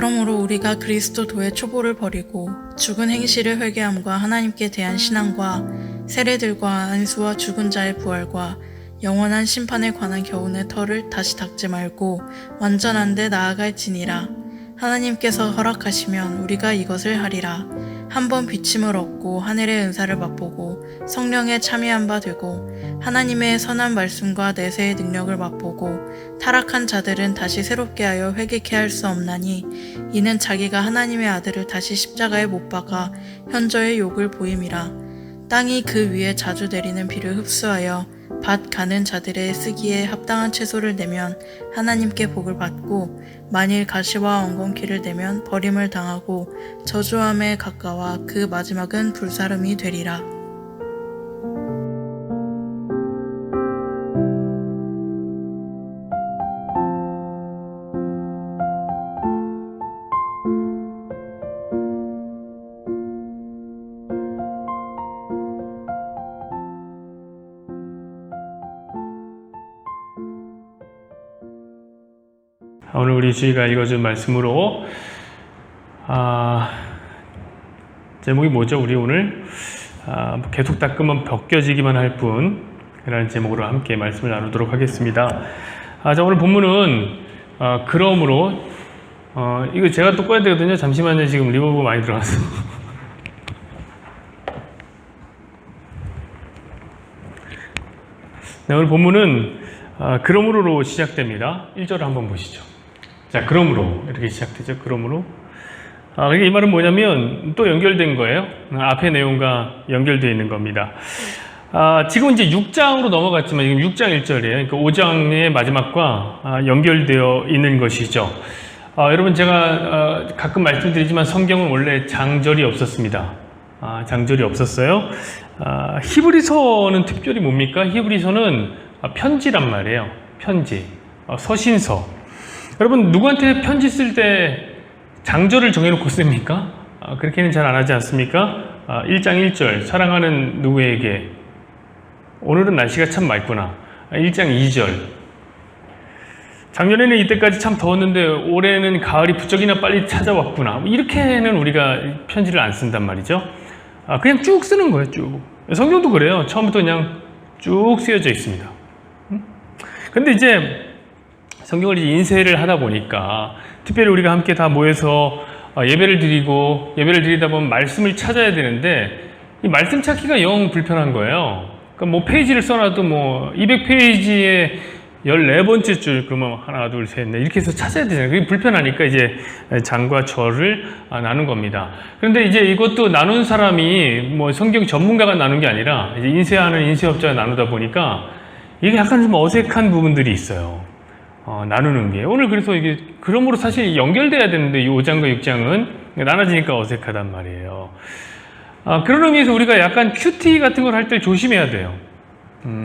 그러므로 우리가 그리스도도의 초보를 버리고 죽은 행실을 회개함과 하나님께 대한 신앙과 세례들과 안수와 죽은 자의 부활과 영원한 심판에 관한 교훈의 털을 다시 닦지 말고 완전한 데 나아갈지니라. 하나님께서 허락하시면 우리가 이것을 하리라. 한번 비침을 얻고 하늘의 은사를 맛보고 성령에 참여한 바 되고 하나님의 선한 말씀과 내세의 능력을 맛보고 타락한 자들은 다시 새롭게 하여 회개케 할 수 없나니 이는 자기가 하나님의 아들을 다시 십자가에 못 박아 현저의 욕을 보임이라. 땅이 그 위에 자주 내리는 비를 흡수하여 밭 가는 자들의 쓰기에 합당한 채소를 내면 하나님께 복을 받고 만일 가시와 엉겅퀴를 내면 버림을 당하고 저주함에 가까워 그 마지막은 불사름이 되리라. 오늘 우리 주희가 읽어준 말씀으로 제목이 뭐죠? 우리 오늘 계속 닦으면 벗겨지기만 할 뿐 이라는 제목으로 함께 말씀을 나누도록 하겠습니다. 자, 오늘 본문은 그러므로 이거 제가 또 꺼야 되거든요. 잠시만요. 지금 리버브 많이 들어가서 네, 오늘 본문은 그러므로로 시작됩니다. 1절을 한번 보시죠. 자, 그러므로 이렇게 시작되죠. 그러므로 이 말은 뭐냐면 또 연결된 거예요. 앞의 내용과 연결되어 있는 겁니다. 지금 이제 6장으로 넘어갔지만 지금 6장 1절이에요. 그러니까 5장의 마지막과 연결되어 있는 것이죠. 여러분 제가 가끔 말씀드리지만 성경은 원래 장절이 없었습니다. 장절이 없었어요. 히브리서는 특별히 뭡니까? 히브리서는 편지란 말이에요. 편지, 서신서. 여러분 누구한테 편지 쓸 때 장절을 정해놓고 씁니까? 그렇게는 잘 안 하지 않습니까? 1장 1절 사랑하는 누구에게 오늘은 날씨가 참 맑구나. 1장 2절 작년에는 이때까지 참 더웠는데 올해는 가을이 부쩍이나 빨리 찾아왔구나. 이렇게는 우리가 편지를 안 쓴단 말이죠. 그냥 쭉 쓰는 거예요. 쭉. 성경도 그래요. 처음부터 그냥 쭉 쓰여져 있습니다. 근데 이제 성경을 인쇄를 하다 보니까 특별히 우리가 함께 다 모여서 예배를 드리다 보면 말씀을 찾아야 되는데 이 말씀 찾기가 영 불편한 거예요. 그러니까 뭐 페이지를 써놔도 뭐 200페이지에 14번째 줄 그러면 하나 둘 셋 넷 이렇게 해서 찾아야 되잖아요. 그게 불편하니까 이제 장과 절을 나눈 겁니다. 그런데 이제 이것도 나눈 사람이 뭐 성경 전문가가 나눈 게 아니라 이제 인쇄하는 인쇄업자가 나누다 보니까 이게 약간 좀 어색한 부분들이 있어요. 나누는 게. 오늘 그래서 이게, 그러므로 사실 연결돼야 되는데, 이 5장과 6장은 나눠지니까 어색하단 말이에요. 그런 의미에서 우리가 약간 큐티 같은 걸 할 때 조심해야 돼요.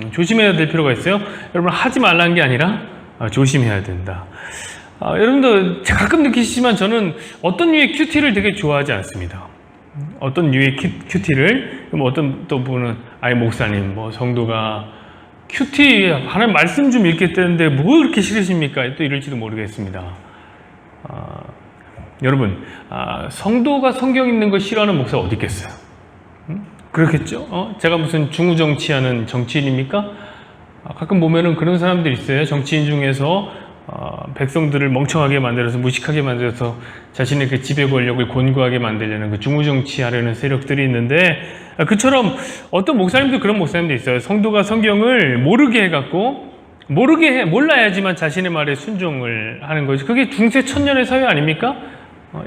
조심해야 될 필요가 있어요. 여러분, 하지 말라는 게 아니라, 조심해야 된다. 여러분도 가끔 느끼시지만 저는 어떤 류의 큐티를 되게 좋아하지 않습니다. 어떤 류의 큐티를, 어떤 또 분은, 아예 목사님, 뭐, 성도가 큐티 하나님 말씀 좀 읽겠다는데 뭐 그렇게 싫으십니까? 또 이럴지도 모르겠습니다. 여러분 성도가 성경 읽는 거 싫어하는 목사 어디 있겠어요? 그렇겠죠? 제가 무슨 중우정치하는 정치인입니까? 가끔 보면은 그런 사람들 있어요. 정치인 중에서 백성들을 멍청하게 만들어서 무식하게 만들어서 자신의 그 지배 권력을 곤고하게 만들려는 그 중우정치하려는 세력들이 있는데 그처럼 어떤 목사님도 그런 목사님도 있어요. 성도가 성경을 모르게 해갖고 몰라야지만 자신의 말에 순종을 하는 거죠. 그게 중세 천년의 사회 아닙니까?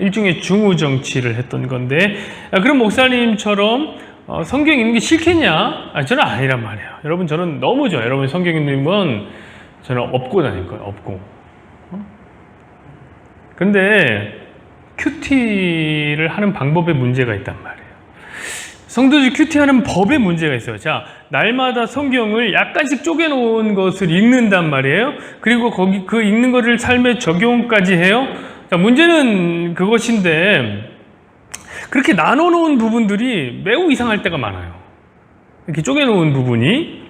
일종의 중우정치를 했던 건데 그런 목사님처럼 성경 읽는 게 싫겠냐? 저는 아니란 말이에요. 여러분 저는 너무 좋아요. 여러분 성경 읽는 건 저는 업고 다닐 거예요. 업고. 근데 큐티를 하는 방법에 문제가 있단 말이에요. 성도들이 큐티하는 법에 문제가 있어요. 자, 날마다 성경을 약간씩 쪼개놓은 것을 읽는단 말이에요. 그리고 거기 그 읽는 것을 삶에 적용까지 해요. 자, 문제는 그것인데 그렇게 나눠놓은 부분들이 매우 이상할 때가 많아요. 이렇게 쪼개놓은 부분이.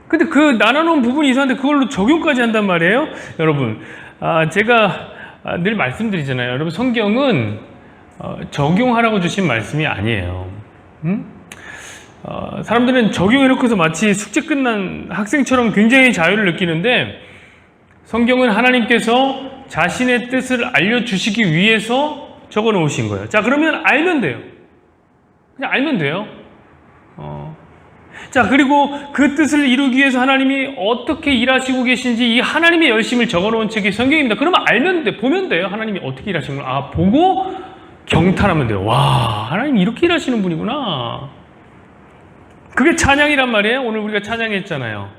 근데 그 나눠놓은 부분이 이상한데 그걸로 적용까지 한단 말이에요. 여러분, 제가 늘 말씀드리잖아요. 여러분, 성경은 적용하라고 주신 말씀이 아니에요. 사람들은 적용해놓고서 마치 숙제 끝난 학생처럼 굉장히 자유를 느끼는데, 성경은 하나님께서 자신의 뜻을 알려주시기 위해서 적어 놓으신 거예요. 자, 그러면 알면 돼요. 그냥 알면 돼요. 자, 그리고 그 뜻을 이루기 위해서 하나님이 어떻게 일하시고 계신지 이 하나님의 열심을 적어 놓은 책이 성경입니다. 그러면 알면 돼. 보면 돼요. 하나님이 어떻게 일하시는 걸. 보고 경탄하면 돼요. 와, 하나님이 이렇게 일하시는 분이구나. 그게 찬양이란 말이에요. 오늘 우리가 찬양했잖아요.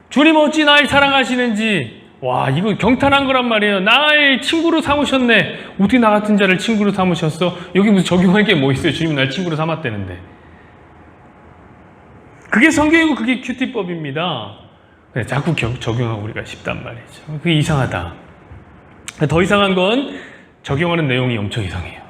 주님 어찌 날 사랑하시는지. 와, 이거 경탄한 거란 말이에요. 날 친구로 삼으셨네. 어떻게 나 같은 자를 친구로 삼으셨어? 여기 무슨 적용할 게 뭐 있어요? 주님 날 친구로 삼았다는데. 그게 성경이고 그게 큐티법입니다. 자꾸 적용하고 우리가 쉽단 말이죠. 그게 이상하다. 더 이상한 건 적용하는 내용이 엄청 이상해요.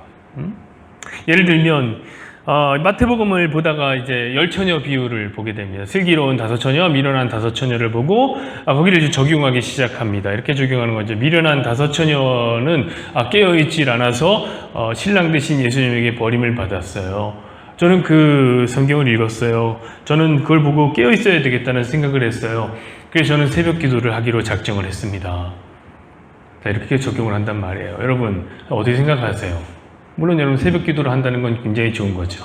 예를 들면 마태복음을 보다가 이제 10처녀 비유를 보게 됩니다. 슬기로운 5처녀, 미련한 5처녀를 보고 거기를 이제 적용하기 시작합니다. 이렇게 적용하는 거죠. 미련한 5처녀는 깨어있질 않아서 신랑 되신 예수님에게 버림을 받았어요. 저는 그 성경을 읽었어요. 저는 그걸 보고 깨어있어야 되겠다는 생각을 했어요. 그래서 저는 새벽 기도를 하기로 작정을 했습니다. 자, 이렇게 적용을 한단 말이에요. 여러분, 어떻게 생각하세요? 물론 여러분, 새벽 기도를 한다는 건 굉장히 좋은 거죠.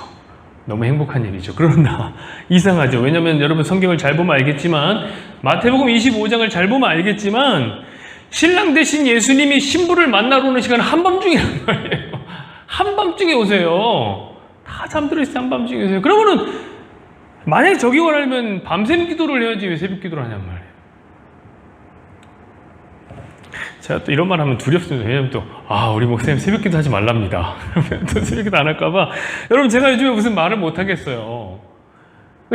너무 행복한 일이죠. 그러나 이상하죠. 왜냐하면 여러분, 성경을 잘 보면 알겠지만, 마태복음 25장을 잘 보면 알겠지만, 신랑 되신 예수님이 신부를 만나러 오는 시간은 한밤중이란 말이에요. 한밤중에 오세요. 다 잠들어 있어요. 한밤중에 오세요. 그러면은 만약에 적용을 하면 밤샘 기도를 해야지 왜 새벽 기도를 하냔 말이에요. 제가 또 이런 말 하면 두렵습니다. 왜냐면 또 우리 목사님 새벽 기도 하지 말랍니다. 또 새벽 기도 안 할까봐. 여러분, 제가 요즘에 무슨 말을 못 하겠어요.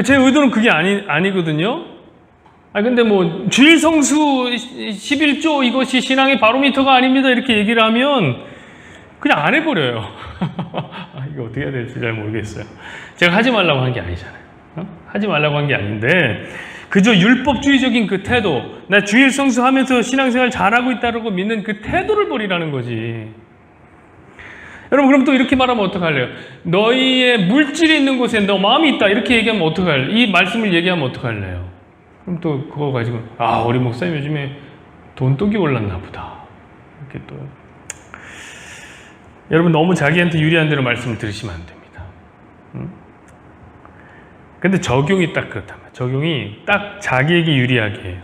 제 의도는 그게 아니거든요. 근데 뭐 주일 성수 11조 이것이 신앙의 바로미터가 아닙니다. 이렇게 얘기를 하면 그냥 안 해버려요. 이거 어떻게 해야 될지 잘 모르겠어요. 제가 하지 말라고 한 게 아니잖아요. 하지 말라고 한 게 아닌데, 그저 율법주의적인 그 태도, 나 주일 성수하면서 신앙생활 잘하고 있다고 믿는 그 태도를 버리라는 거지. 여러분, 그럼 또 이렇게 말하면 어떡할래요? 너희의 물질이 있는 곳에 너 마음이 있다. 이렇게 얘기하면 어떡할래요? 이 말씀을 얘기하면 어떡할래요? 그럼 또 그거 가지고 우리 목사님 요즘에 돈독이 올랐나 보다. 이렇게 또. 여러분, 너무 자기한테 유리한 대로 말씀을 들으시면 안 됩니다. 근데 적용이 딱 그렇다면, 적용이 딱 자기에게 유리하게 해요.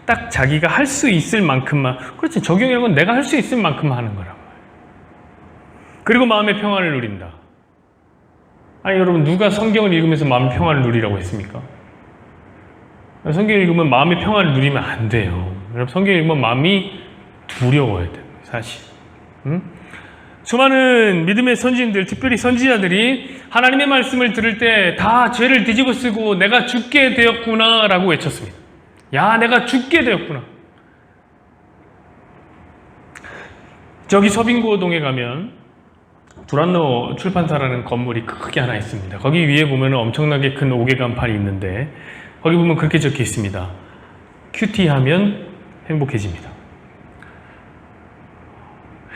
딱 자기가 할 수 있을 만큼만. 그렇지, 적용이라는 건 내가 할 수 있을 만큼만 하는 거란 말이에요. 그리고 마음의 평안을 누린다. 여러분, 누가 성경을 읽으면서 마음의 평안을 누리라고 했습니까? 성경을 읽으면 마음의 평안을 누리면 안 돼요. 여러분, 성경을 읽으면 마음이 두려워야 돼요, 사실. 수많은 믿음의 선지인들, 특별히 선지자들이 하나님의 말씀을 들을 때 다 죄를 뒤집어 쓰고 내가 죽게 되었구나 라고 외쳤습니다. 야, 내가 죽게 되었구나. 저기 서빙고동에 가면 두란노 출판사라는 건물이 크게 하나 있습니다. 거기 위에 보면 엄청나게 큰 옥외간판이 있는데, 거기 보면 그렇게 적혀 있습니다. 큐티하면 행복해집니다.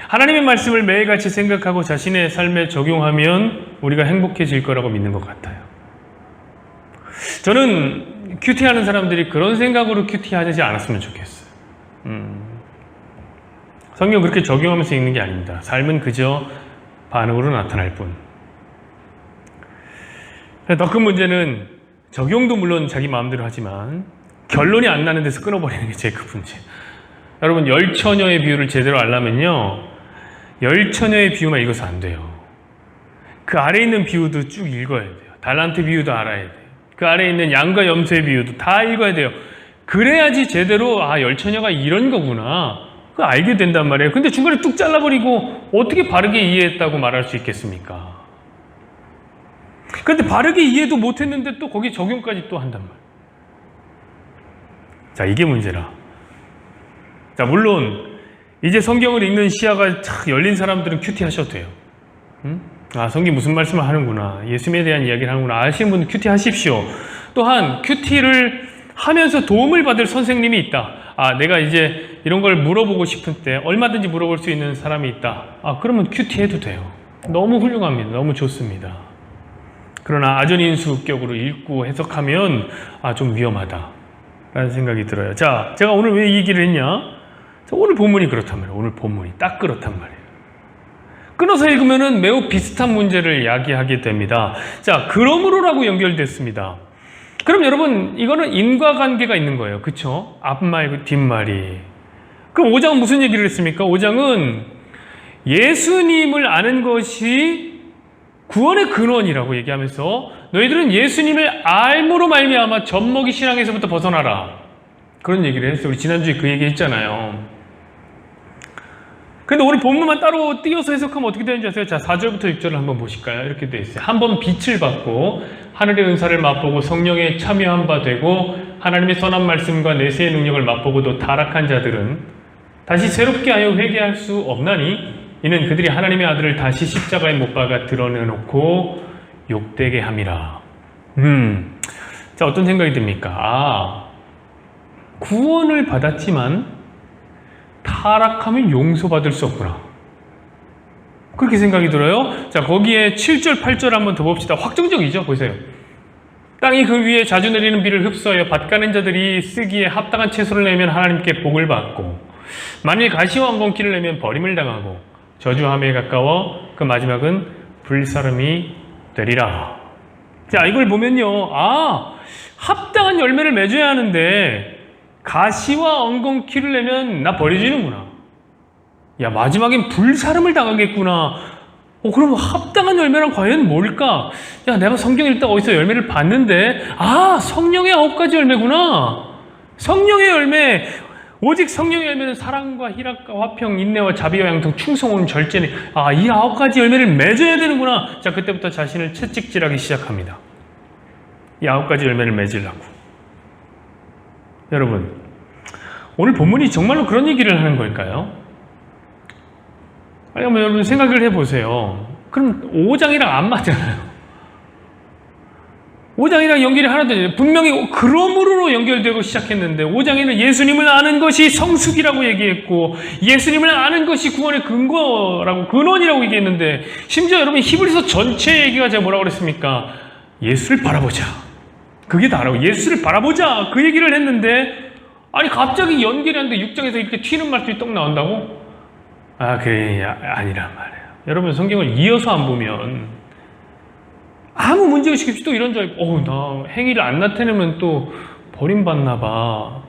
하나님의 말씀을 매일같이 생각하고 자신의 삶에 적용하면 우리가 행복해질 거라고 믿는 것 같아요. 저는 큐티하는 사람들이 그런 생각으로 큐티하지 않았으면 좋겠어요. 성경 그렇게 적용하면서 읽는 게 아닙니다. 삶은 그저 반응으로 나타날 뿐. 더 큰 문제는 적용도 물론 자기 마음대로 하지만 결론이 안 나는 데서 끊어버리는 게 제일 큰 문제. 여러분, 10처녀의 비유를 제대로 알려면요, 10처녀의 비유만 읽어서 안 돼요. 그 아래에 있는 비유도 쭉 읽어야 돼요. 달란트 비유도 알아야 돼요. 그 아래에 있는 양과 염소의 비유도 다 읽어야 돼요. 그래야지 제대로 10처녀가 이런 거구나, 그걸 알게 된단 말이에요. 근데 중간에 뚝 잘라버리고 어떻게 바르게 이해했다고 말할 수 있겠습니까? 근데 바르게 이해도 못했는데 또 거기 적용까지 또 한단 말이에요. 자, 이게 문제라. 자, 물론 이제 성경을 읽는 시야가 착 열린 사람들은 큐티 하셔도 돼요. 성경이 무슨 말씀을 하는구나, 예수님에 대한 이야기를 하는구나 아시는 분은 큐티 하십시오. 또한 큐티를 하면서 도움을 받을 선생님이 있다. 내가 이제 이런 걸 물어보고 싶은 때 얼마든지 물어볼 수 있는 사람이 있다. 그러면 큐티 해도 돼요. 너무 훌륭합니다. 너무 좋습니다. 그러나 아전인수격으로 읽고 해석하면 좀 위험하다라는 생각이 들어요. 자, 제가 오늘 왜 이 얘기를 했냐? 오늘 본문이 그렇단 말이에요. 오늘 본문이 딱 그렇단 말이에요. 끊어서 읽으면 매우 비슷한 문제를 야기하게 됩니다. 자, 그러므로라고 연결됐습니다. 그럼 여러분, 이거는 인과관계가 있는 거예요. 그쵸? 앞말, 뒷말이. 그럼 5장은 무슨 얘기를 했습니까? 5장은 예수님을 아는 것이 구원의 근원이라고 얘기하면서 너희들은 예수님을 알므로 말미암아 젖먹이 신앙에서부터 벗어나라. 그런 얘기를 했어요. 우리 지난주에 그 얘기 했잖아요. 근데 오늘 본문만 따로 띄어서 해석하면 어떻게 되는지 아세요? 자, 4절부터 6절을 한번 보실까요? 이렇게 되어 있어요. 한번 빛을 받고 하늘의 은사를 맛보고 성령에 참여한 바 되고 하나님의 선한 말씀과 내세의 능력을 맛보고도 타락한 자들은 다시 새롭게 하여 회개할 수 없나니 이는 그들이 하나님의 아들을 다시 십자가에 못 박아 드러내놓고 욕되게 함이라. 자, 어떤 생각이 듭니까? 구원을 받았지만 타락하면 용서받을 수 없구나. 그렇게 생각이 들어요. 자, 거기에 7절, 8절 한번 더 봅시다. 확정적이죠? 보세요. 땅이 그 위에 자주 내리는 비를 흡수하여 밭가는 자들이 쓰기에 합당한 채소를 내면 하나님께 복을 받고 만일 가시와 엉겅퀴를 내면 버림을 당하고 저주함에 가까워 그 마지막은 불사름이 되리라. 자, 이걸 보면요. 합당한 열매를 맺어야 하는데 가시와 엉겅퀴를 내면 나 버려지는구나. 야, 마지막엔 불사름을 당하겠구나. 그럼 합당한 열매란 과연 뭘까? 야, 내가 성경 읽다가 어디서 열매를 봤는데 성령의 9가지 열매구나. 성령의 열매. 오직 성령의 열매는 사랑과 희락과 화평, 인내와 자비와 양통, 충성함, 절제는 이 9가지 열매를 맺어야 되는구나. 자, 그때부터 자신을 채찍질하기 시작합니다. 이 9가지 열매를 맺으려고. 여러분, 오늘 본문이 정말로 그런 얘기를 하는 걸까요? 한번 여러분 생각을 해보세요. 그럼 5장이랑 안 맞잖아요. 5장이랑 연결이 하나도 아니에요. 분명히 그러므로 연결되고 시작했는데 5장에는 예수님을 아는 것이 성숙이라고 얘기했고 예수님을 아는 것이 구원의 근거라고 근원이라고 얘기했는데 심지어 여러분 히브리서 전체 얘기가 제가 뭐라고 그랬습니까? 예수를 바라보자. 그게 다라고. 예수를 바라보자. 그 얘기를 했는데 갑자기 연결이 하는데 6장에서 이렇게 튀는 말씀이 떡 나온다고? 그게 아니란 말이에요. 여러분 성경을 이어서 안 보면 아무 문제의식 없이 또 이런 줄 알고 나 행위를 안 나타내면 또 버림받나 봐.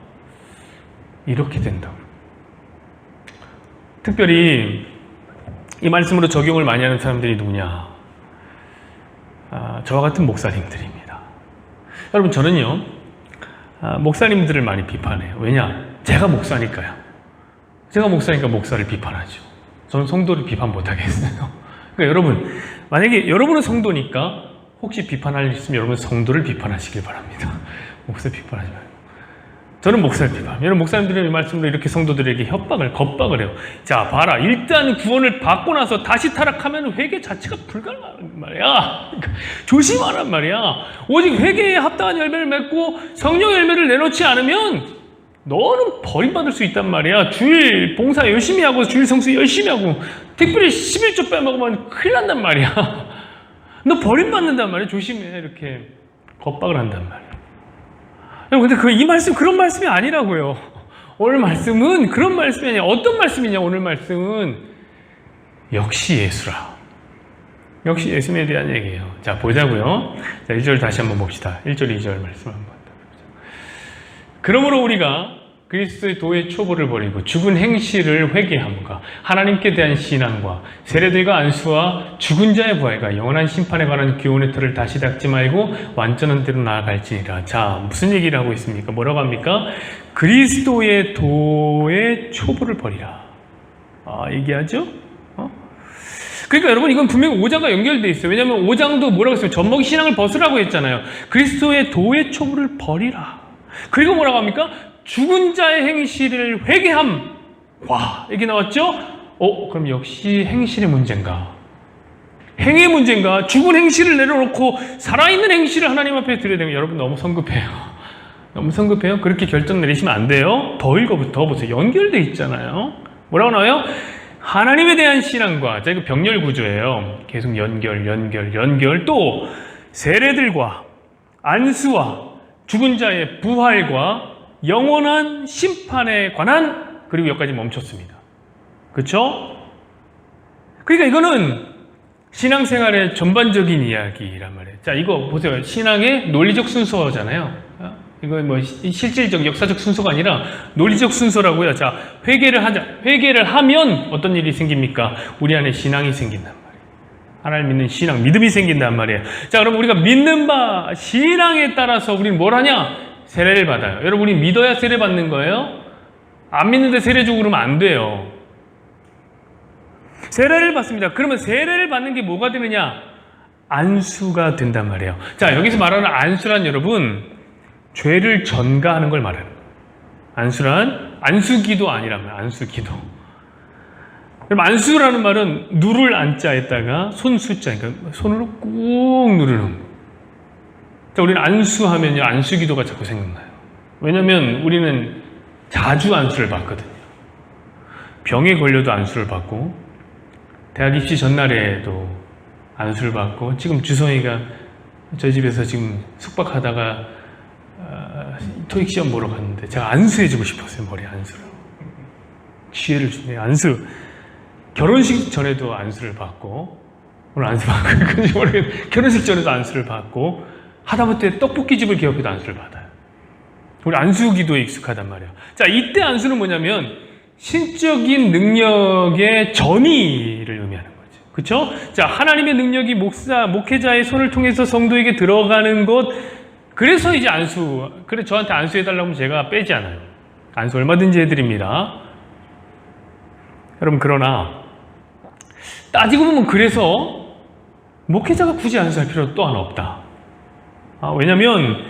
이렇게 된다고. 특별히 이 말씀으로 적용을 많이 하는 사람들이 누구냐? 저와 같은 목사님들입니다. 여러분 저는요 목사님들을 많이 비판해요. 왜냐? 제가 목사니까요. 제가 목사니까 목사를 비판하죠. 저는 성도를 비판 못하겠어요. 그러니까 여러분 만약에 여러분은 성도니까 혹시 비판할 일 있으면 여러분 성도를 비판하시길 바랍니다. 목사 비판하지 말고. 저는 목사를 비판합니다. 여러분 목사님들의 말씀으로 이렇게 성도들에게 겁박을 해요. 자 봐라, 일단 구원을 받고 나서 다시 타락하면 회개 자체가 불가능한 말이야. 그러니까 조심하란 말이야. 오직 회개에 합당한 열매를 맺고 성령의 열매를 내놓지 않으면 너는 버림받을 수 있단 말이야. 주일 봉사 열심히 하고 주일 성수 열심히 하고 특별히 11조 빼먹으면 큰일 난단 말이야. 너 버림받는단 말이야. 조심해. 이렇게 겁박을 한단 말이야. 근데 이 말씀 그런 말씀이 아니라고요. 오늘 말씀은 그런 말씀이 아니야. 어떤 말씀이냐? 오늘 말씀은 역시 예수라. 역시 예수님에 대한 얘기예요. 자 보자고요. 자 1절 다시 한번 봅시다. 1절 2절 말씀 한번 보자. 그러므로 우리가 그리스도의 도의 초보를 버리고 죽은 행실을 회개함과 하나님께 대한 신앙과 세례들과 안수와 죽은 자의 부활과 영원한 심판에 관한 교훈의 틀을 다시 닦지 말고 완전한 대로 나아갈지니라. 자 무슨 얘기를 하고 있습니까? 뭐라고 합니까? 그리스도의 도의 초보를 버리라. 얘기하죠? 그러니까 여러분 이건 분명히 5장과 연결되어 있어요. 왜냐하면 5장도 뭐라고 했어요? 젖먹이 신앙을 벗으라고 했잖아요. 그리스도의 도의 초보를 버리라. 그리고 뭐라고 합니까? 죽은 자의 행실을 회개함. 와, 이게 나왔죠? 그럼 역시 행실의 문제인가? 행의 문제인가? 죽은 행실을 내려놓고 살아있는 행실을 하나님 앞에 드려야 되는 여러분 너무 성급해요. 너무 성급해요? 그렇게 결정 내리시면 안 돼요. 더 보세요. 연결돼 있잖아요. 뭐라고 나와요? 하나님에 대한 신앙과, 자, 이거 병렬 구조예요. 계속 연결. 또 세례들과 안수와 죽은 자의 부활과 영원한 심판에 관한, 그리고 여기까지 멈췄습니다. 그렇죠? 그러니까 이거는 신앙생활의 전반적인 이야기란 말이에요. 자, 이거 보세요. 신앙의 논리적 순서잖아요. 이거 뭐 실질적 역사적 순서가 아니라 논리적 순서라고요. 자, 회개를 하자. 회개를 하면 어떤 일이 생깁니까? 우리 안에 신앙이 생긴단 말이에요. 하나님 믿는 신앙, 믿음이 생긴단 말이에요. 자, 그럼 우리가 믿는 바 신앙에 따라서 우리는 뭘 하냐? 세례를 받아요. 여러분, 우리 믿어야 세례 받는 거예요? 안 믿는데 세례 주고 그러면 안 돼요. 세례를 받습니다. 그러면 세례를 받는 게 뭐가 되느냐? 안수가 된단 말이에요. 자, 여기서 말하는 안수란, 여러분, 죄를 전가하는 걸 말하는 거예요. 안수란 안수기도 아니라면 안수기도. 그럼 안수라는 말은 누를 안자에다가 손수자, 그러니까 손으로 꾹 누르는 거예요. 자, 우리는 안수하면요, 안수기도가 자꾸 생각나요. 왜냐면 우리는 자주 안수를 받거든요. 병에 걸려도 안수를 받고, 대학 입시 전날에도 안수를 받고, 지금 주성이가 저희 집에서 지금 숙박하다가 토익 시험 보러 갔는데 제가 안수해주고 싶었어요. 머리에 안수를. 기회를 주네. 안수. 결혼식 전에도 안수를 받고, 오늘 안수 받고, 그런지 모르겠는데 결혼식 전에도 안수를 받고, 하다못해 떡볶이집을 개업해도 안수를 받아요. 우리 안수 기도에 익숙하단 말이에요. 자, 이때 안수는 뭐냐면 신적인 능력의 전이를 의미하는 거죠. 그렇죠? 자, 하나님의 능력이 목회자의 손을 통해서 성도에게 들어가는 것, 그래서 이제 안수, 그래 저한테 안수해달라고 하면 제가 빼지 않아요. 안수 얼마든지 해드립니다. 여러분, 그러나 따지고 보면 그래서 목회자가 굳이 안수할 필요 또한 없다. 왜냐하면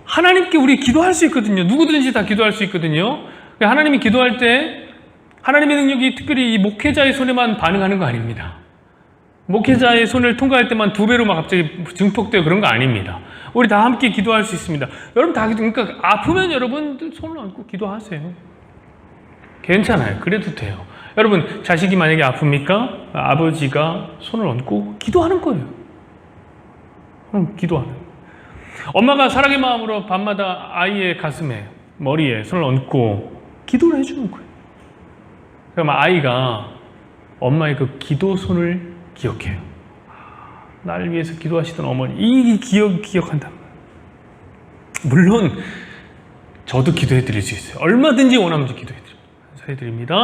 하나님께 우리 기도할 수 있거든요. 누구든지 다 기도할 수 있거든요. 하나님이 기도할 때 하나님의 능력이 특별히 이 목회자의 손에만 반응하는 거 아닙니다. 목회자의 손을 통과할 때만 2배로 막 갑자기 증폭되고 그런 거 아닙니다. 우리 다 함께 기도할 수 있습니다. 여러분 다 그러니까 아프면 여러분들 손을 얹고 기도하세요. 괜찮아요. 그래도 돼요. 여러분, 자식이 만약에 아픕니까? 아버지가 손을 얹고 기도하는 거예요. 기도하는 거예요. 엄마가 사랑의 마음으로 밤마다 아이의 가슴에, 머리에 손을 얹고 기도를 해주는 거예요. 그럼 아이가 엄마의 그 기도 손을 기억해요. 나를 위해서 기도하시던 어머니, 이 기억한단 말이에요. 물론 저도 기도해 드릴 수 있어요. 얼마든지 원하면 기도해 드립니다.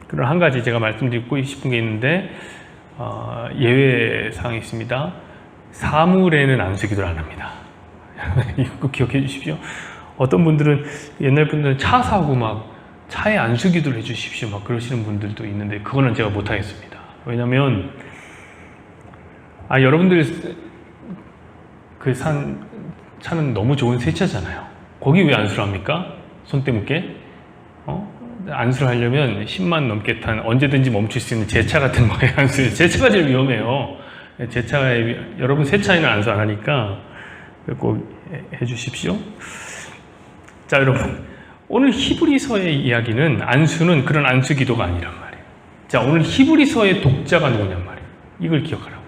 그런 한 가지 제가 말씀드리고 싶은 게 있는데, 예외 사항이 있습니다. 사물에는 안수 기도를 안 합니다. 이거 기억해 주십시오. 어떤 분들은, 옛날 분들은 차 사고 막 차에 안수 기도를 해 주십시오 막 그러시는 분들도 있는데, 그거는 제가 못 하겠습니다. 왜냐면 여러분들 그 차는 너무 좋은 새 차잖아요. 거기 왜 안수를 합니까? 손 떼묻게? 안수를 하려면 10만 넘게 탄 언제든지 멈출 수 있는 제 차 같은 거에 안수해요. 제 차가 제일 위험해요. 제 차에, 여러분 새 차에는 안수 안 하니까 꼭 해주십시오. 자, 여러분, 오늘 히브리서의 이야기는 안수는 그런 안수 기도가 아니란 말이에요. 자, 오늘 히브리서의 독자가 누구냔 말이에요. 이걸 기억하라고.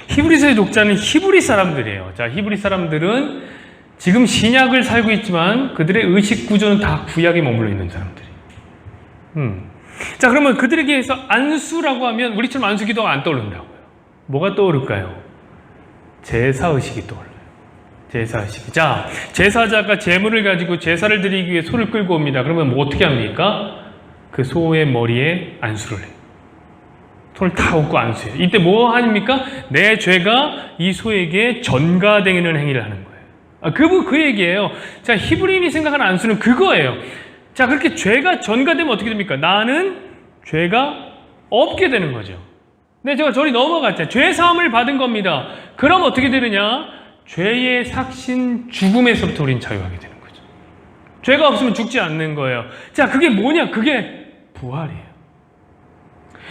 히브리서의 독자는 히브리 사람들이에요. 자, 히브리 사람들은 지금 신약을 살고 있지만 그들의 의식 구조는 다 구약에 머물러 있는 사람들이에요. 자, 그러면 그들에게 해서 안수라고 하면 우리처럼 안수 기도가 안 떠오른다고요. 뭐가 떠오를까요? 제사의식이 떠올라요. 제사의식. 자, 제사자가 제물을 가지고 제사를 드리기 위해 소를 끌고 옵니다. 그러면 뭐 어떻게 합니까? 그 소의 머리에 안수를 해요. 손을 다 얹고 안수해요. 이때 뭐 하십니까? 내 죄가 이 소에게 전가되는 행위를 하는 거예요. 그 얘기예요. 자, 히브리인이 생각하는 안수는 그거예요. 자, 그렇게 죄가 전가되면 어떻게 됩니까? 나는 죄가 없게 되는 거죠. 근데 제가 저리 넘어갔잖아요. 죄 사함을 받은 겁니다. 그럼 어떻게 되느냐? 죄의 삭신 죽음에서부터 우리는 자유하게 되는 거죠. 죄가 없으면 죽지 않는 거예요. 자, 그게 뭐냐? 그게 부활이에요.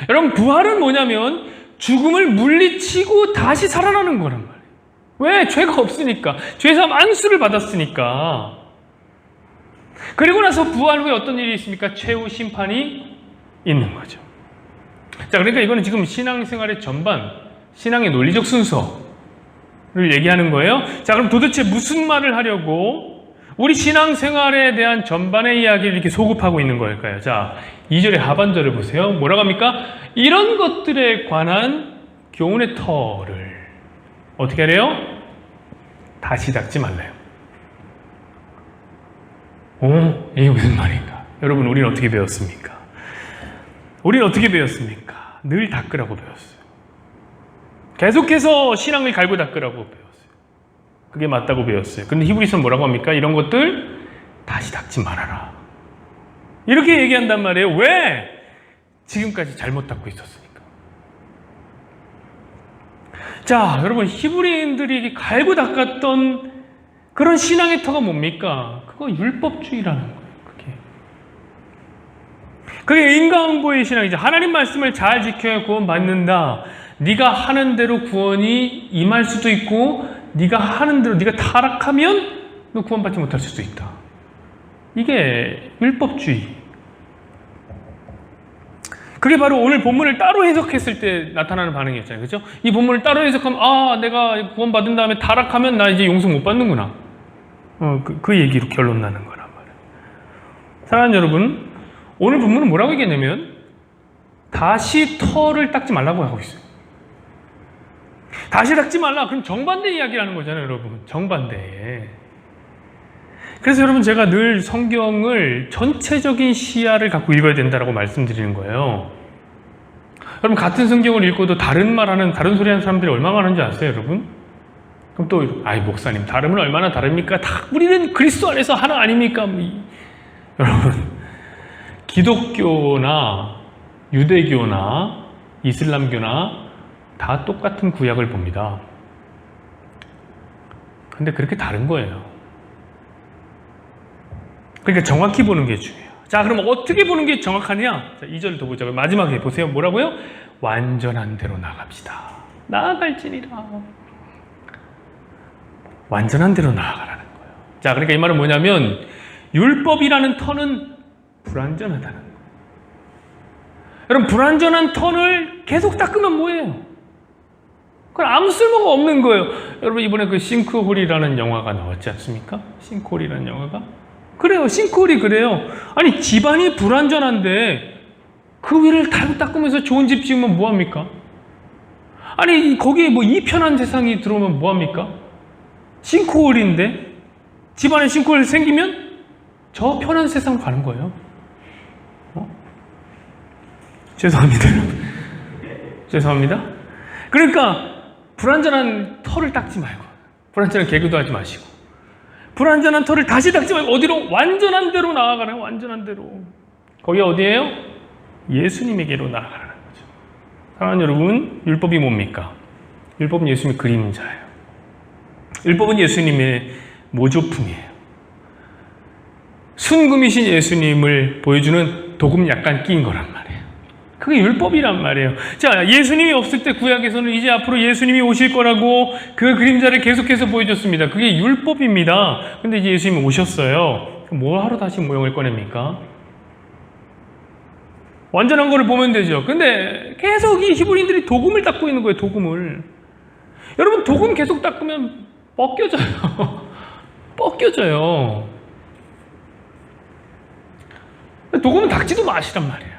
여러분, 부활은 뭐냐면 죽음을 물리치고 다시 살아나는 거란 말이에요. 왜? 죄가 없으니까. 죄사함 안수를 받았으니까. 그리고 나서 부활 후에 어떤 일이 있습니까? 최후 심판이 있는 거죠. 자, 그러니까 이거는 지금 신앙생활의 전반, 신앙의 논리적 순서를 얘기하는 거예요. 자, 그럼 도대체 무슨 말을 하려고 우리 신앙생활에 대한 전반의 이야기를 이렇게 소급하고 있는 걸까요? 자, 2절의 하반절을 보세요. 뭐라고 합니까? 이런 것들에 관한 교훈의 터를 어떻게 하래요? 다시 닦지 말래요. 이게 무슨 말인가? 여러분, 우리는 어떻게 배웠습니까? 우리는 어떻게 배웠습니까? 늘 닦으라고 배웠어요. 계속해서 신앙을 갈고 닦으라고 배웠어요. 그게 맞다고 배웠어요. 근데 히브리서는 뭐라고 합니까? 이런 것들 다시 닦지 말아라. 이렇게 얘기한단 말이에요. 왜? 지금까지 잘못 닦고 있었으니까. 자, 여러분, 히브리인들이 갈고 닦았던 그런 신앙의 터가 뭡니까? 그거 율법주의라는 거예요. 그게 인간보의 신앙이죠. 하나님 말씀을 잘 지켜야 구원받는다. 네가 하는 대로 구원이 임할 수도 있고, 네가 하는 대로 네가 타락하면 너 구원받지 못할 수도 있다. 이게 율법주의. 그게 바로 오늘 본문을 따로 해석했을 때 나타나는 반응이었잖아요. 그렇죠? 이 본문을 따로 해석하면 내가 구원받은 다음에 타락하면 나 이제 용서 못 받는구나. 그 얘기로 결론 나는 거란 말이에요. 사랑하는 여러분, 오늘 본문은 뭐라고 얘기했냐면 다시 터를 닦지 말라고 하고 있어요. 다시 닦지 말라. 그럼 정반대 이야기라는 거잖아요, 여러분. 정반대. 그래서 여러분, 제가 늘 성경을 전체적인 시야를 갖고 읽어야 된다고 말씀드리는 거예요. 여러분, 같은 성경을 읽고도 다른 말하는, 다른 소리 하는 사람들이 얼마나 많은지 아세요, 여러분? 그럼 또, 목사님, 다름은 얼마나 다릅니까? 우리는 그리스도 안에서 하나 아닙니까? 여러분, 기독교나 유대교나 이슬람교나 다 똑같은 구약을 봅니다. 근데 그렇게 다른 거예요. 그러니까 정확히 보는 게 중요해요. 자, 그럼 어떻게 보는 게 정확하냐? 자, 2절 더 보자고요. 마지막에 보세요. 뭐라고요? 완전한 대로 나갑시다. 나아갈지니라. 완전한 대로 나아가라는 거예요. 자, 그러니까 이 말은 뭐냐면 율법이라는 터는 불완전하다는 거예요. 여러분, 불완전한 턴을 계속 닦으면 뭐예요? 그건 아무 쓸모가 없는 거예요. 여러분, 이번에 그 싱크홀이라는 영화가 나왔지 않습니까? 싱크홀이라는 영화가? 그래요. 싱크홀이 그래요. 아니, 집안이 불완전한데 그 위를 달고 닦으면서 좋은 집 지으면 뭐합니까? 아니, 거기에 뭐 이 편한 세상이 들어오면 뭐합니까? 싱크홀인데 집안에 싱크홀 생기면 저 편한 세상으로 가는 거예요. 죄송합니다. 죄송합니다. 그러니까 불완전한 털을 닦지 말고, 불완전한 개그도 하지 마시고, 불완전한 털을 다시 닦지 말고 어디로? 완전한 대로 나아가라는, 완전한 대로. 거기 어디예요? 예수님에게로 나아가라는 거죠. 사랑하는 여러분, 율법이 뭡니까? 율법은 예수님의 그림자예요. 율법은 예수님의 모조품이에요. 순금이신 예수님을 보여주는 도금 약간 끼인 거란 말이에요. 그게 율법이란 말이에요. 자, 예수님이 없을 때 구약에서는 이제 앞으로 예수님이 오실 거라고 그 그림자를 계속해서 보여줬습니다. 그게 율법입니다. 근데 이제 예수님이 오셨어요. 뭐 하러 다시 모형을 꺼냅니까? 완전한 거를 보면 되죠. 근데 계속 이 히브리인들이 도금을 닦고 있는 거예요. 도금을. 여러분, 도금 계속 닦으면 벗겨져요. 벗겨져요. 도금은 닦지도 마시란 말이에요.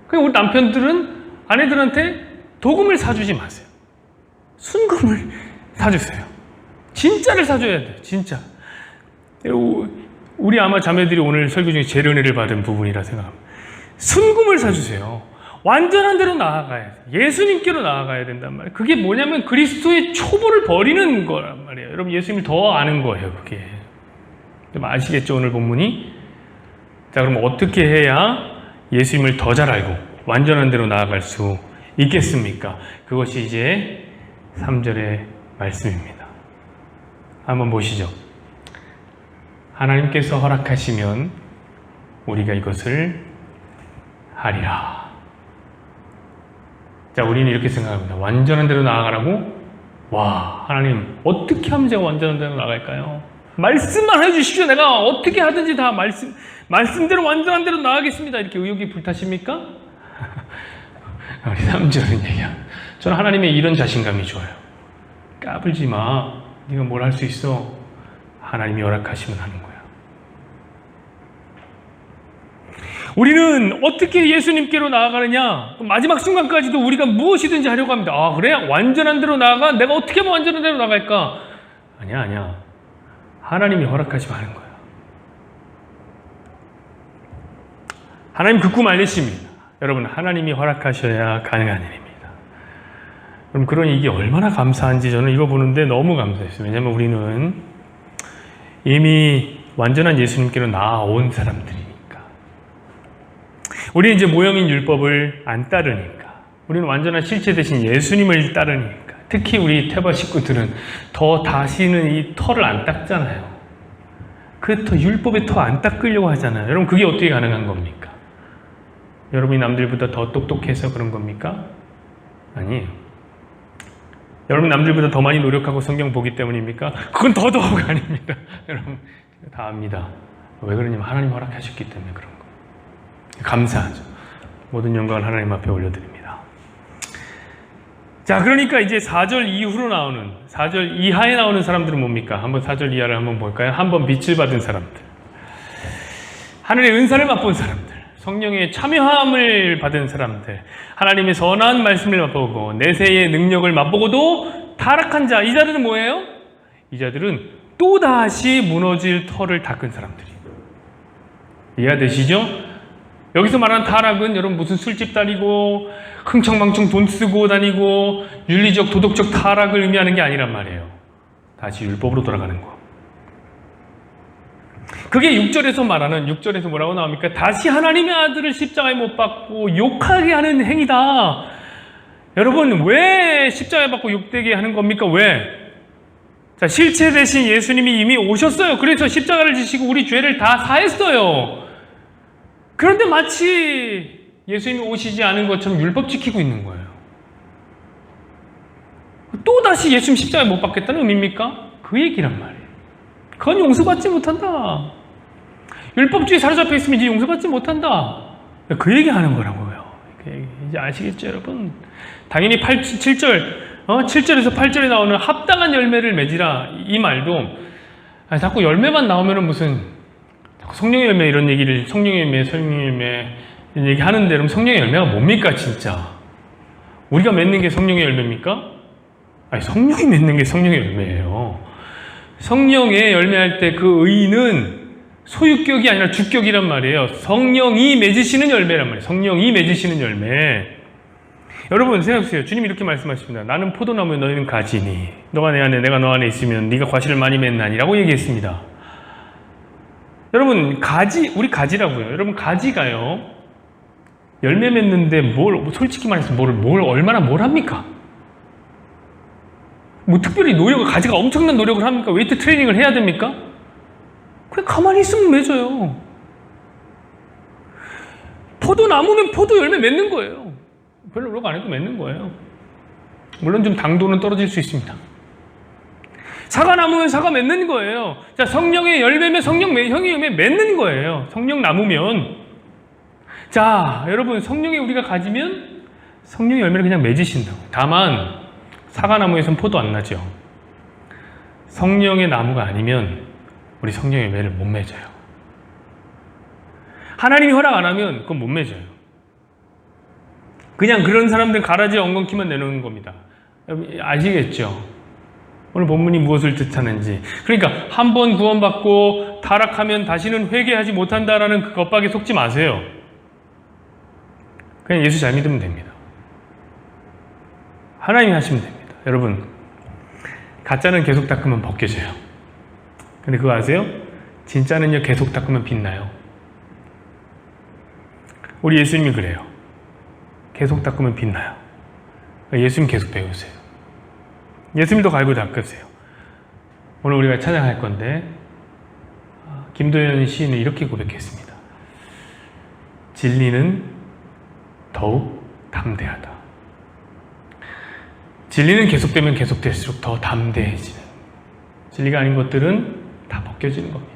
그냥 우리 남편들은 아내들한테 도금을 사주지 마세요. 순금을 사주세요. 진짜를 사줘야 돼요. 진짜. 우리 아마 자매들이 오늘 설교 중에 제일 은혜를 받은 부분이라 생각합니다. 순금을 사주세요. 완전한 대로 나아가야 돼. 예수님께로 나아가야 된단 말이에요. 그게 뭐냐면 그리스도의 초보를 버리는 거란 말이에요. 여러분, 예수님을 더 아는 거예요. 그게. 아시겠죠? 오늘 본문이. 자, 그럼 어떻게 해야 예수님을 더 잘 알고 완전한 대로 나아갈 수 있겠습니까? 그것이 이제 3절의 말씀입니다. 한번 보시죠. 하나님께서 허락하시면 우리가 이것을 하리라. 자, 우리는 이렇게 생각합니다. 완전한 대로 나아가라고? 와, 하나님 어떻게 하면 제가 완전한 데로 나갈까요? 말씀만 해주십시오. 내가 어떻게 하든지 다 말씀대로 완전한 데로 나가겠습니다. 이렇게 의욕이 불타십니까? 우리 3절은 얘기야. 저는 하나님의 이런 자신감이 좋아요. 까불지 마. 네가 뭘 할 수 있어. 하나님이 허락하시면 하는 거야. 우리는 어떻게 예수님께로 나아가느냐? 마지막 순간까지도 우리가 무엇이든지 하려고 합니다. 아, 그래? 완전한 데로 나아가? 내가 어떻게 하면 완전한 데로 나갈까? 아니야. 하나님이 허락하시면 하는 거야. 하나님 그 꿈 알리십니다. 여러분, 하나님이 허락하셔야 가능한 일입니다. 그럼 그러니 이게 얼마나 감사한지 저는 이거 보는데 너무 감사했어요. 왜냐하면 우리는 이미 완전한 예수님께로 나아온 사람들이니까. 우리는 이제 모형인 율법을 안 따르니까. 우리는 완전한 실체 대신 예수님을 따르니까. 특히 우리 태바 식구들은 더 다시는 이 털을 안 닦잖아요. 그 율법의 터 안 닦으려고 하잖아요. 여러분, 그게 어떻게 가능한 겁니까? 여러분이 남들보다 더 똑똑해서 그런 겁니까? 아니에요. 여러분 남들보다 더 많이 노력하고 성경 보기 때문입니까? 그건 더더욱 아닙니다. 여러분 다 압니다. 왜 그러냐면 하나님 허락하셨기 때문에 그런 거예요. 감사하죠. 모든 영광을 하나님 앞에 올려드립니다. 자, 그러니까 이제 4절 이후로 나오는 4절 이하에 나오는 사람들은 뭡니까? 한번 4절 이하를 한번 볼까요? 한번 빛을 받은 사람들, 하늘의 은사를 맛본 사람들, 성령의 참여함을 받은 사람들, 하나님의 선한 말씀을 맛보고 내세의 능력을 맛보고도 타락한 자, 이 자들은 뭐예요? 이 자들은 또다시 무너질 터를 닦은 사람들이에요. 이해되시죠? 여기서 말하는 타락은 여러분 무슨 술집 다니고 흥청망청 돈 쓰고 다니고 윤리적 도덕적 타락을 의미하는 게 아니란 말이에요. 다시 율법으로 돌아가는 거. 그게 6절에서 말하는, 6절에서 뭐라고 나옵니까? 다시 하나님의 아들을 십자가에 못 박고 욕하게 하는 행위다. 여러분, 왜 십자가에 박고 욕되게 하는 겁니까? 왜? 자, 실체 대신 예수님이 이미 오셨어요. 그래서 십자가를 지시고 우리 죄를 다 사했어요. 그런데 마치 예수님이 오시지 않은 것처럼 율법 지키고 있는 거예요. 또다시 예수님 십자가에 못 박겠다는 의미입니까? 그 얘기란 말이에요. 그건 용서받지 못한다. 율법주의 사로잡혀 있으면 이제 용서받지 못한다. 그 얘기하는 거라고요. 이제 아시겠죠, 여러분? 당연히 7절에서 8절에 나오는 합당한 열매를 맺으라, 이 말도 자꾸 열매만 나오면은 무슨 자꾸 성령의 열매 이런 얘기를, 성령의 열매 이런 얘기 하는데, 그럼 성령의 열매가 뭡니까, 진짜? 우리가 맺는 게 성령의 열매입니까? 아니, 성령이 맺는 게 성령의 열매예요. 성령의 열매할 때 그 의는 소유격이 아니라 주격이란 말이에요. 성령이 맺으시는 열매란 말이에요. 성령이 맺으시는 열매. 여러분 생각해보세요. 주님이 이렇게 말씀하십니다. 나는 포도나무에 너희는 가지니 너가 내 안에 내가 너 안에 있으면 네가 과실을 많이 맺나니 라고 얘기했습니다. 여러분 우리 가지라고요. 여러분 가지가요, 열매 맺는데 솔직히 말해서 얼마나 뭘 합니까? 뭐 특별히 가지가 엄청난 노력을 합니까? 웨이트 트레이닝을 해야 됩니까? 그냥 가만히 있으면 맺어요. 포도나무면 포도 열매 맺는 거예요. 별로 노력 안 해도 맺는 거예요. 물론 좀 당도는 떨어질 수 있습니다. 사과나무면 사과 맺는 거예요. 자, 성령의 열매면 성령의 열매 맺는 거예요. 성령나무면. 자, 여러분 성령이 우리가 가지면 성령의 열매를 그냥 맺으신다고. 다만 사과나무에선 포도 안 나죠. 성령의 나무가 아니면 우리 성령의 열매를 못 맺어요. 하나님이 허락 안 하면 그건 못 맺어요. 그냥 그런 사람들 가라지 엉겅퀴만 내놓는 겁니다. 여러분 아시겠죠? 오늘 본문이 무엇을 뜻하는지. 그러니까 한 번 구원받고 타락하면 다시는 회개하지 못한다라는 그 겁박에 속지 마세요. 그냥 예수 잘 믿으면 됩니다. 하나님이 하시면 됩니다. 여러분 가짜는 계속 닦으면 벗겨져요. 근데 그거 아세요? 진짜는요 계속 닦으면 빛나요. 우리 예수님이 그래요. 계속 닦으면 빛나요. 예수님 계속 배우세요. 예수님도 갈고 닦으세요. 오늘 우리가 찬양할 건데 김도현 시인은 이렇게 고백했습니다. 진리는 더욱 담대하다. 진리는 계속되면 계속될수록 더 담대해지는, 진리가 아닌 것들은 다 벗겨지는 겁니다.